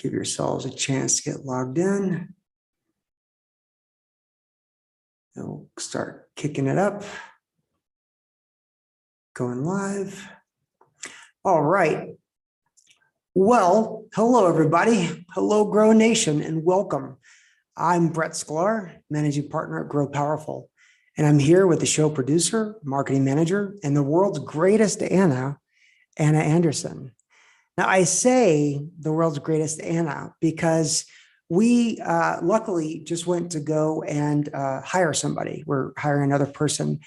Give yourselves a chance to get logged in. And we'll start kicking it up. Going live. All right. Well, hello, everybody. Hello, Grow Nation, and welcome. I'm Brett Sklar, Managing Partner at Grow Powerful, and I'm here with the show producer, marketing manager, and the world's greatest Anna Anderson. Now, I say the world's greatest Anna because we luckily just went to go and hire somebody. We're hiring another person,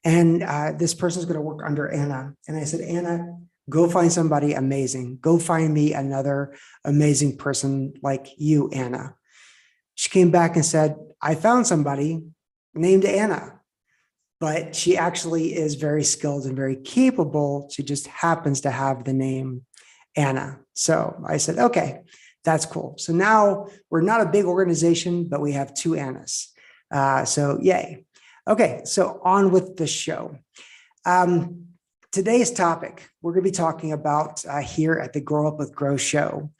and this person is going to work under Anna. And I said, Anna, go find somebody amazing. Go find me another amazing person like you, Anna. She came back and said, I found somebody named Anna, but she actually is very skilled and very capable. She just happens to have the name Anna. So I said, okay, that's cool. So now we're not a big organization, but we have two Annas. So yay. Okay, so on with the show. Today's topic, we're going to be talking about here at the Grow Up with Grow show,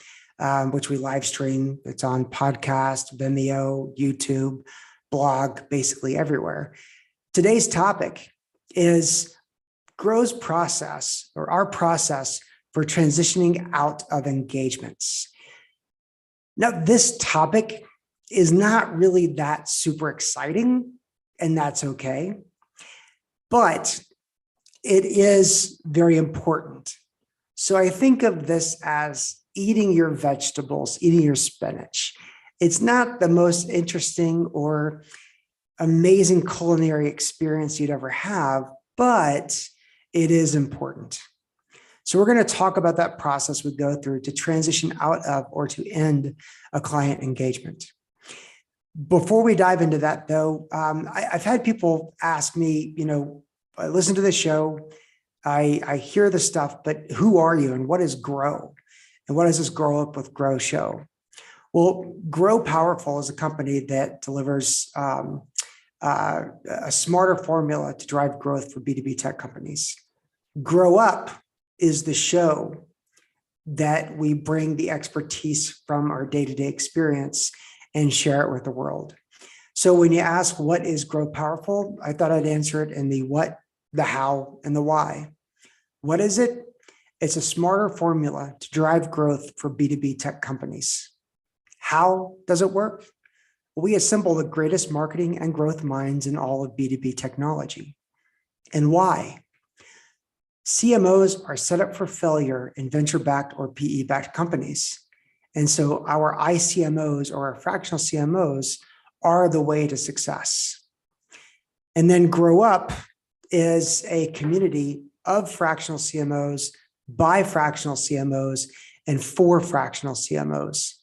which we live stream. It's on podcast, Vimeo, YouTube, blog, basically everywhere. Today's topic is Grow's process, or our process for transitioning out of engagements. Now, this topic is not really that super exciting, and that's okay, but it is very important. So I think of this as eating your vegetables, eating your spinach. It's not the most interesting or amazing culinary experience you'd ever have, but it is important. So we're going to talk about that process we go through to transition out of or to end a client engagement. Before we dive into that, though, I've had people ask me, I listen to the show, I hear the stuff, but who are you and what is Grow? And what is this Grow Up with Grow show? Well, Grow Powerful is a company that delivers a smarter formula to drive growth for B2B tech companies. Grow Up is the show that we bring the expertise from our day-to-day experience and share it with the world. So when you ask what is Grow Powerful, I thought I'd answer it in the what, the how, and the why. What is it? It's a smarter formula to drive growth for B2B tech companies. How does it work? Well, we assemble the greatest marketing and growth minds in all of B2B technology. And why? CMOs are set up for failure in venture-backed or PE-backed companies. And so our ICMOs or our fractional CMOs are the way to success. And then Grow Up is a community of fractional CMOs by fractional CMOs and for fractional CMOs.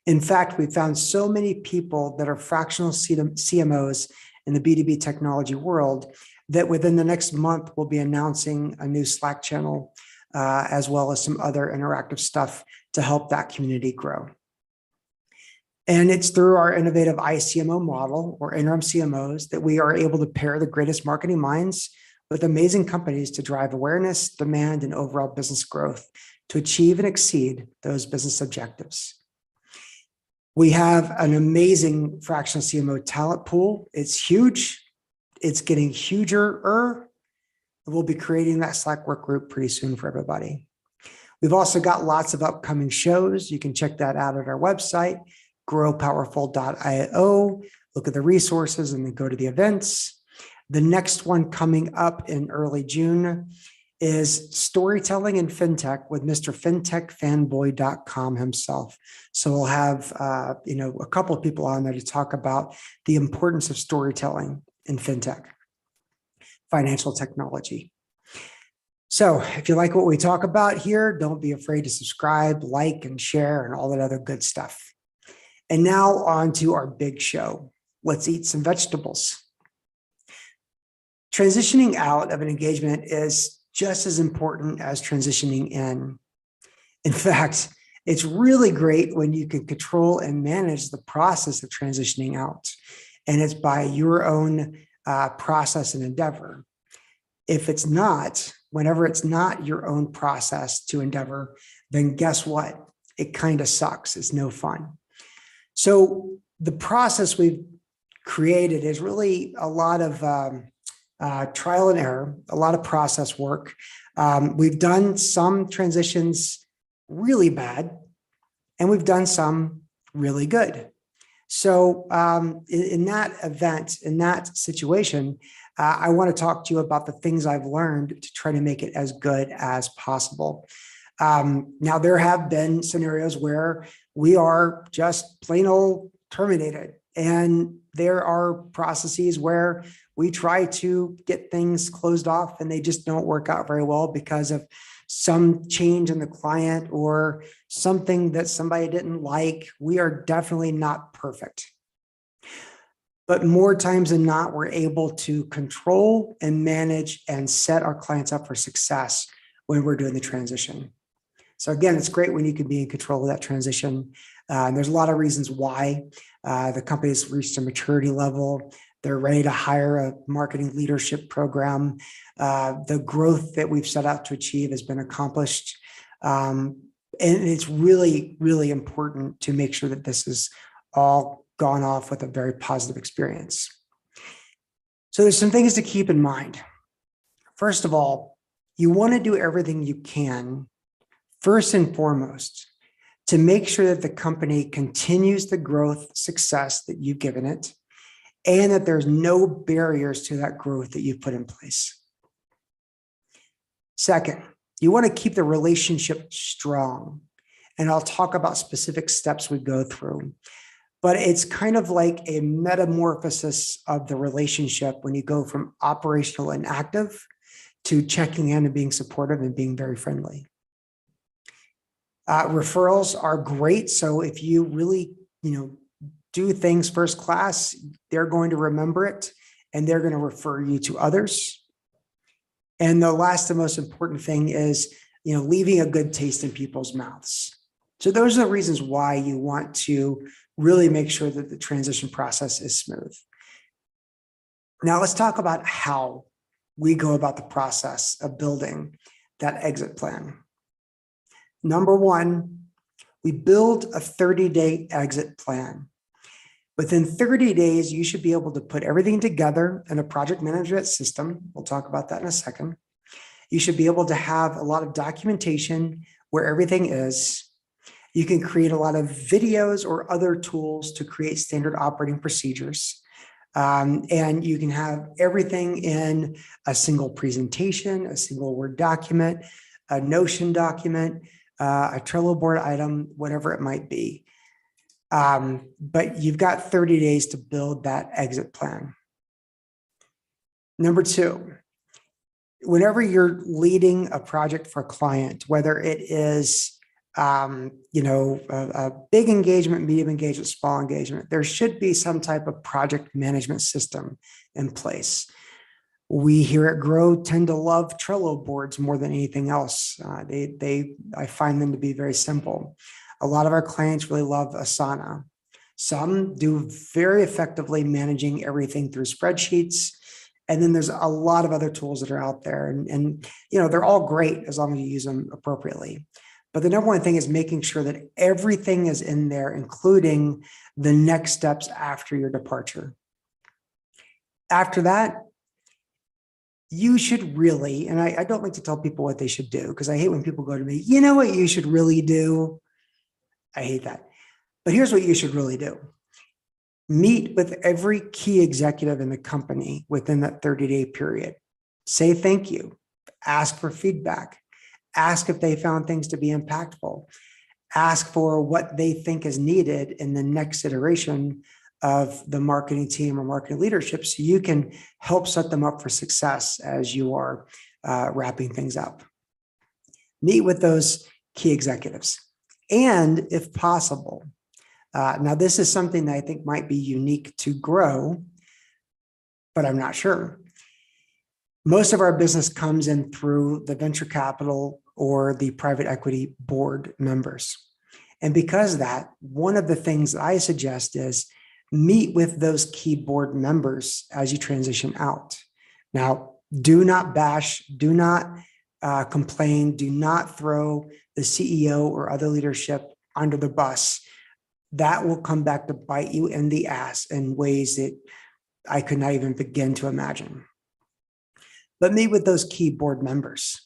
In fact, we found so many people that are fractional CMOs in the B2B technology world that within the next month, we'll be announcing a new Slack channel, as well as some other interactive stuff to help that community grow. And it's through our innovative ICMO model or interim CMOs that we are able to pair the greatest marketing minds with amazing companies to drive awareness, demand, and overall business growth to achieve and exceed those business objectives. We have an amazing fractional CMO talent pool. It's huge. It's getting huger. We'll be creating that Slack work group pretty soon for everybody. We've also got lots of upcoming shows. You can check that out at our website, growpowerful.io. Look at the resources and then go to the events. The next one coming up in early June is Storytelling in FinTech with Mr. FinTechFanboy.com himself. So we'll have a couple of people on there to talk about the importance of storytelling in FinTech, financial technology. So if you like what we talk about here, don't be afraid to subscribe, like, and share, and all that other good stuff. And now on to our big show. Let's eat some vegetables. Transitioning out of an engagement is just as important as transitioning in. In fact, it's really great when you can control and manage the process of transitioning out. And it's by your own process and endeavor. If it's not, whenever it's not your own process to endeavor, then guess what? it kind of sucks. It's no fun. So the process we've created is really a lot of trial and error, a lot of process work. We've done some transitions really bad, and we've done some really good. So in that event, in that situation, I want to talk to you about the things I've learned to try to make it as good as possible. Now, there have been scenarios where we are just plain old terminated, and there are processes where we try to get things closed off and they just don't work out very well because of some change in the client or something that somebody didn't like. We are definitely not perfect. But more times than not, we're able to control and manage and set our clients up for success when we're doing the transition. So again, it's great when you can be in control of that transition. And there's a lot of reasons why. The company's reached a maturity level. They're ready to hire a marketing leadership program. The growth that we've set out to achieve has been accomplished. And it's really, really important to make sure that this is all gone off with a very positive experience. So there's some things to keep in mind. First of all, you want to do everything you can, first and foremost, to make sure that the company continues the growth success that you've given it, and that there's no barriers to that growth that you've put in place. Second, you want to keep the relationship strong. And I'll talk about specific steps we go through. But it's kind of like a metamorphosis of the relationship when you go from operational and active to checking in and being supportive and being very friendly. Referrals are great. So if you really, do things first class, they're going to remember it and they're going to refer you to others. And the last and most important thing is, leaving a good taste in people's mouths. So those are the reasons why you want to really make sure that the transition process is smooth. Now let's talk about how we go about the process of building that exit plan. Number one, we build a 30-day exit plan. Within 30 days, you should be able to put everything together in a project management system. We'll talk about that in a second. You should be able to have a lot of documentation where everything is. You can create a lot of videos or other tools to create standard operating procedures. And you can have everything in a single presentation, a single Word document, a Notion document, a Trello board item, whatever it might be. But you've got 30 days to build that exit plan. Number two, whenever you're leading a project for a client, whether it is a big engagement, medium engagement, small engagement, there should be some type of project management system in place. We here at Grow tend to love Trello boards more than anything else. I find them to be very simple. A lot of our clients really love Asana. Some do very effectively managing everything through spreadsheets. And then there's a lot of other tools that are out there. And they're all great as long as you use them appropriately. But the number one thing is making sure that everything is in there, including the next steps after your departure. After that, you should really, and I don't like to tell people what they should do because I hate when people go to me, you know what you should really do? I hate that. But here's what you should really do. Meet with every key executive in the company within that 30-day period. Say thank you. Ask for feedback. Ask if they found things to be impactful. Ask for what they think is needed in the next iteration of the marketing team or marketing leadership so you can help set them up for success as you are wrapping things up. Meet with those key executives. And if possible, now this is something that I think might be unique to Grow, but I'm not sure. Most of our business comes in through the venture capital or the private equity board members. And because of that, one of the things that I suggest is meet with those key board members as you transition out. Now, do not bash, do not complain, do not throw the CEO or other leadership under the bus, that will come back to bite you in the ass in ways that I could not even begin to imagine. But meet with those key board members.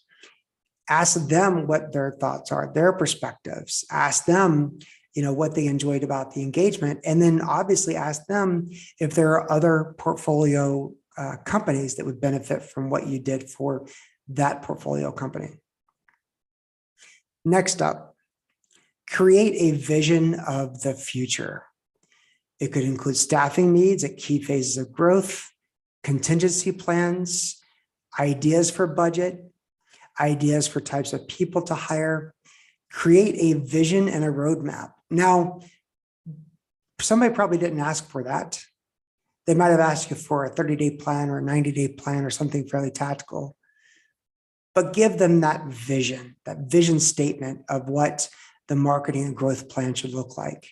Ask them what their thoughts are, their perspectives. Ask them, what they enjoyed about the engagement. And then obviously ask them if there are other portfolio companies that would benefit from what you did for that portfolio company. Next up, create a vision of the future. It could include staffing needs at key phases of growth, contingency plans, ideas for budget, ideas for types of people to hire. Create a vision and a roadmap. Now, somebody probably didn't ask for that. They might have asked you for a 30-day plan or a 90-day plan or something fairly tactical. But give them that vision statement of what the marketing and growth plan should look like.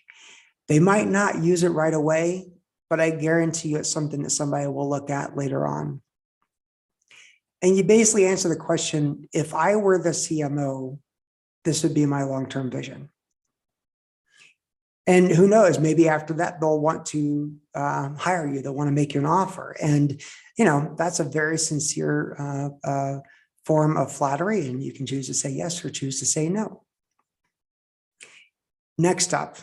They might not use it right away, but I guarantee you it's something that somebody will look at later on. And you basically answer the question, if I were the CMO, this would be my long-term vision. And who knows, maybe after that, they'll want to hire you. They'll want to make you an offer. And, that's a very sincere form of flattery. And you can choose to say yes or choose to say no. Next up,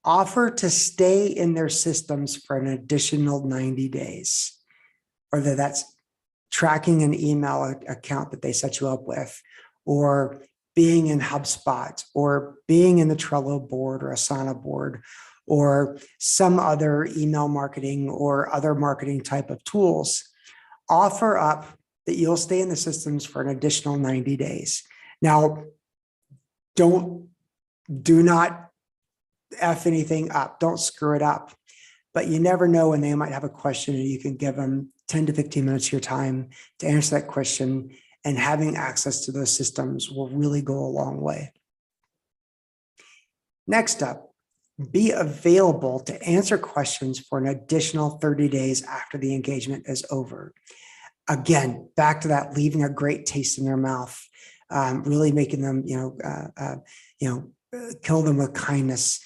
offer to stay in their systems for an additional 90 days, whether that's tracking an email account that they set you up with, or being in HubSpot, or being in the Trello board or Asana board, or some other email marketing or other marketing type of tools. Offer up that you'll stay in the systems for an additional 90 days. Now, do not F anything up. Don't screw it up. But you never know when they might have a question, and you can give them 10 to 15 minutes of your time to answer that question. And having access to those systems will really go a long way. Next up, be available to answer questions for an additional 30 days after the engagement is over. Again, back to that, leaving a great taste in their mouth, really making them, kill them with kindness.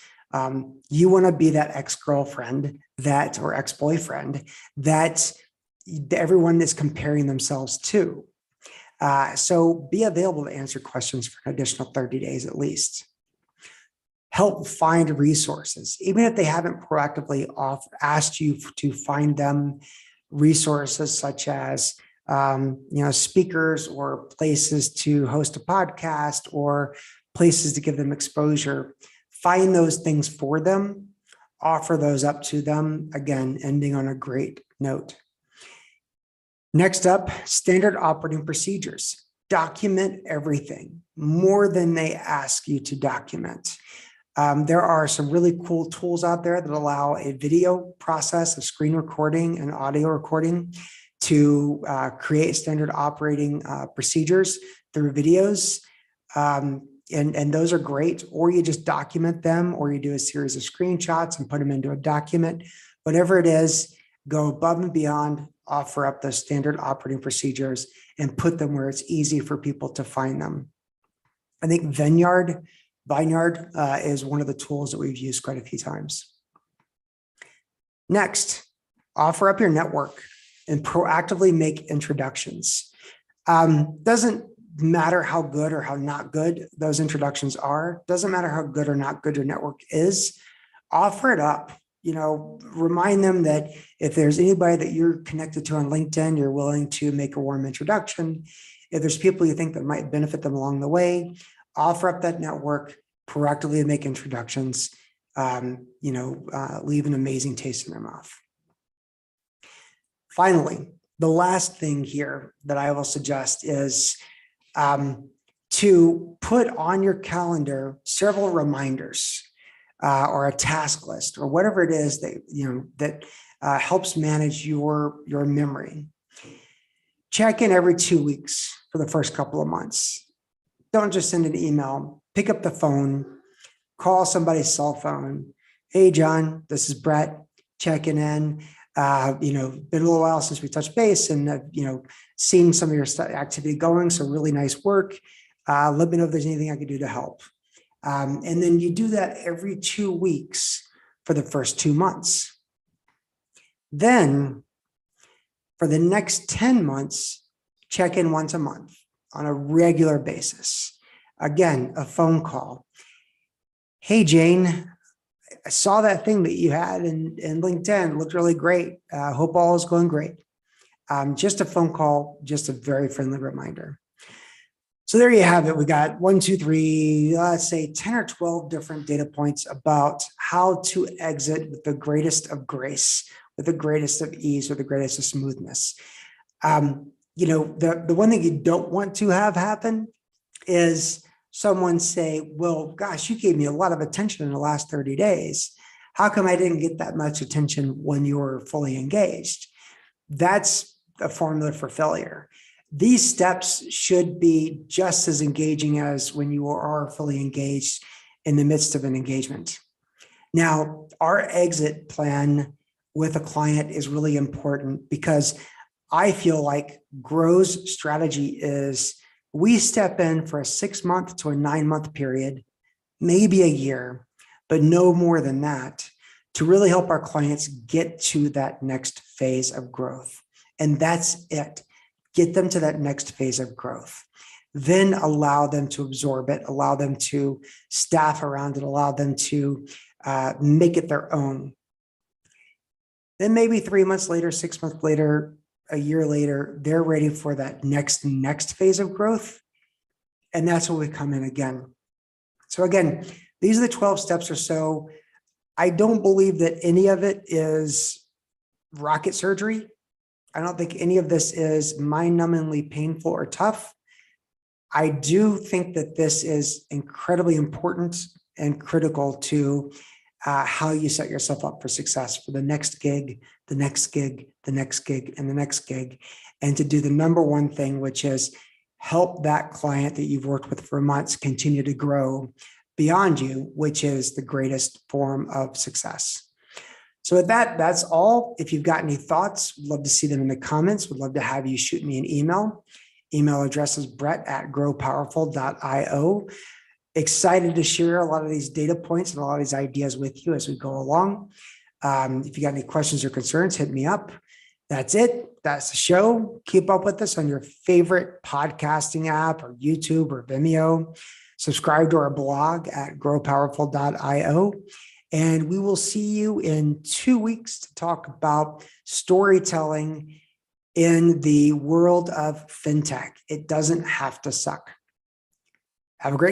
You want to be that ex-girlfriend or ex-boyfriend that everyone is comparing themselves to. So be available to answer questions for an additional 30 days at least. Help find resources, even if they haven't proactively asked you to find them resources such as speakers or places to host a podcast or places to give them exposure. Find those things for them, offer those up to them, again, ending on a great note. Next up, standard operating procedures. Document everything, more than they ask you to document. There are some really cool tools out there that allow a video process of screen recording and audio recording to create standard operating procedures through videos. And those are great, or you just document them, or you do a series of screenshots and put them into a document. Whatever it is, go above and beyond, offer up those standard operating procedures and put them where it's easy for people to find them. I think Vineyard is one of the tools that we've used quite a few times. Next, offer up your network and proactively make introductions. Doesn't matter how good or how not good those introductions are. Doesn't matter how good or not good your network is. Offer it up. Remind them that if there's anybody that you're connected to on LinkedIn, you're willing to make a warm introduction. If there's people you think that might benefit them along the way, offer up that network, proactively make introductions, leave an amazing taste in their mouth. Finally, the last thing here that I will suggest is to put on your calendar several reminders or a task list or whatever it is that helps manage your memory. Check in every 2 weeks for the first couple of months. Don't just send an email. Pick up the phone, call somebody's cell phone. Hey, John, this is Brett checking in. Been a little while since we touched base and, seeing some of your activity going. So really nice work. Let me know if there's anything I can do to help. And then you do that every 2 weeks for the first 2 months. Then for the next 10 months, check in once a month on a regular basis. Again, a phone call. Hey, Jane, I saw that thing that you had in LinkedIn. It looked really great. Hope all is going great. Just a phone call, just a very friendly reminder. So there you have it. We got 1, 2, 3, let's say 10 or 12 different data points about how to exit with the greatest of grace, with the greatest of ease, or the greatest of smoothness. The one thing you don't want to have happen is someone say, well, gosh, you gave me a lot of attention in the last 30 days. How come I didn't get that much attention when you were fully engaged? That's a formula for failure. These steps should be just as engaging as when you are fully engaged in the midst of an engagement. Now, our exit plan with a client is really important because I feel like Grow's strategy is we step in for a 6-month to a 9-month period, maybe a year, but no more than that, to really help our clients get to that next phase of growth. And that's it. Get them to that next phase of growth. Then allow them to absorb it, allow them to staff around it, allow them to make it their own. Then maybe 3 months later, 6 months later, a year later, they're ready for that next phase of growth. And that's when we come in again. So again, these are the 12 steps or so. I don't believe that any of it is rocket surgery. I don't think any of this is mind-numbingly painful or tough. I do think that this is incredibly important and critical to how you set yourself up for success for the next gig, the next gig, the next gig, and the next gig. And to do the number one thing, which is help that client that you've worked with for months continue to grow beyond you, which is the greatest form of success. So with that, that's all. If you've got any thoughts, we'd love to see them in the comments. We'd love to have you shoot me an email. Email address is brett@growpowerful.io. Excited to share a lot of these data points and a lot of these ideas with you as we go along. If you got any questions or concerns, hit me up. That's it. That's the show. Keep up with us on your favorite podcasting app or YouTube or Vimeo. Subscribe to our blog at growpowerful.io. And we will see you in 2 weeks to talk about storytelling in the world of fintech. It doesn't have to suck. Have a great